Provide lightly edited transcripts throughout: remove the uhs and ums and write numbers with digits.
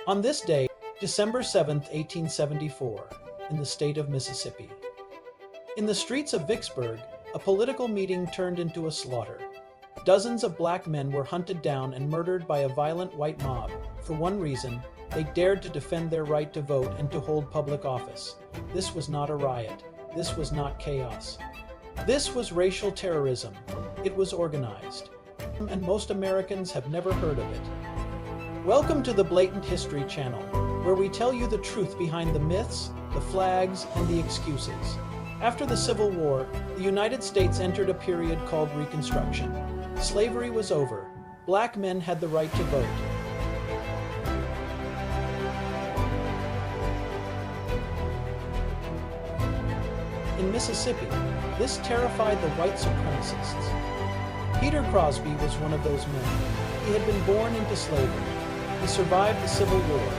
On this day, December 7, 1874, in the state of Mississippi. In the streets of Vicksburg, a political meeting turned into a slaughter. Dozens of black men were hunted down and murdered by a violent white mob. For one reason, they dared to defend their right to vote and to hold public office. This was not a riot. This was not chaos. This was racial terrorism. It was organized. And most Americans have never heard of it. Welcome to the Blatant History Channel, where we tell you the truth behind the myths, the flags, and the excuses. After the Civil War, the United States entered a period called Reconstruction. Slavery was over. Black men had the right to vote. In Mississippi, this terrified the white supremacists. Peter Crosby was one of those men. He had been born into slavery. He survived the Civil War,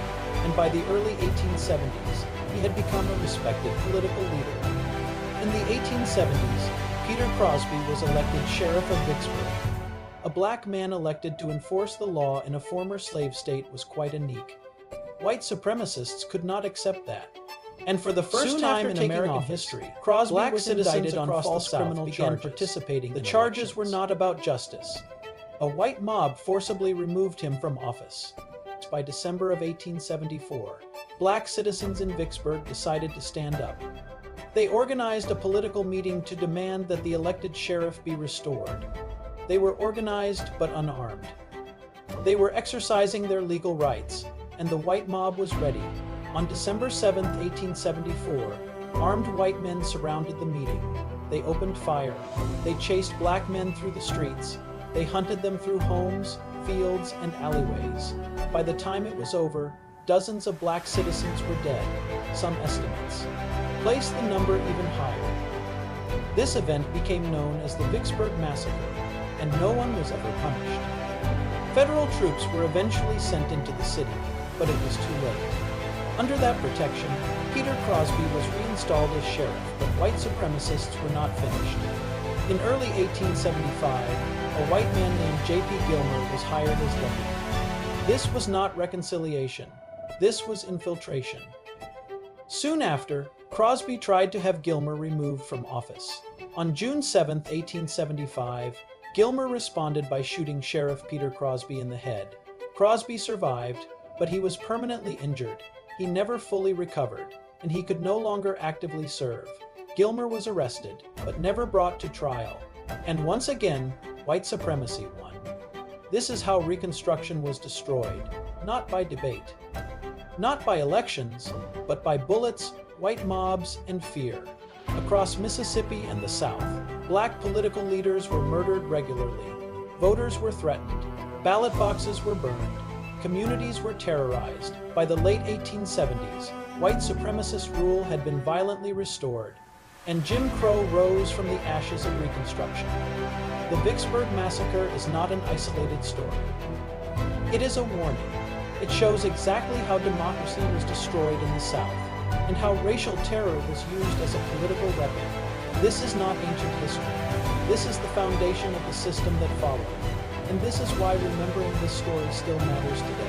and by the early 1870s, he had become a respected political leader. In the 1870s, Peter Crosby was elected sheriff of Vicksburg. A black man elected to enforce the law in a former slave state was quite unique. White supremacists could not accept that. And for the first time in American history, Crosby was indicted on false criminal charges. Participating. The charges were not about justice. A white mob forcibly removed him from office. By December of 1874, black citizens in Vicksburg decided to stand up. They organized a political meeting to demand that the elected sheriff be restored. They were organized but unarmed. They were exercising their legal rights, and the white mob was ready. On December 7, 1874, armed white men surrounded the meeting. They opened fire. They chased black men through the streets. They hunted them through homes, fields, and alleyways. By the time it was over, dozens of black citizens were dead. Some estimates place the number even higher. This event became known as the Vicksburg Massacre, and no one was ever punished. Federal troops were eventually sent into the city, but it was too late. Under that protection, Peter Crosby was reinstalled as sheriff, but white supremacists were not finished. In early 1875, a white man named J.P. Gilmer was hired as deputy. This was not reconciliation. This was infiltration. Soon after, Crosby tried to have Gilmer removed from office. On June 7, 1875, Gilmer responded by shooting Sheriff Peter Crosby in the head. Crosby survived, but he was permanently injured. He never fully recovered, and he could no longer actively serve. Gilmer was arrested, but never brought to trial. And once again, white supremacy won. This is how Reconstruction was destroyed, not by debate. Not by elections, but by bullets, white mobs, and fear. Across Mississippi and the South, black political leaders were murdered regularly. Voters were threatened. Ballot boxes were burned. Communities were terrorized. By the late 1870s, white supremacist rule had been violently restored, and Jim Crow rose from the ashes of Reconstruction. The Vicksburg Massacre is not an isolated story. It is a warning. It shows exactly how democracy was destroyed in the South, and how racial terror was used as a political weapon. This is not ancient history. This is the foundation of the system that followed. And this is why remembering this story still matters today.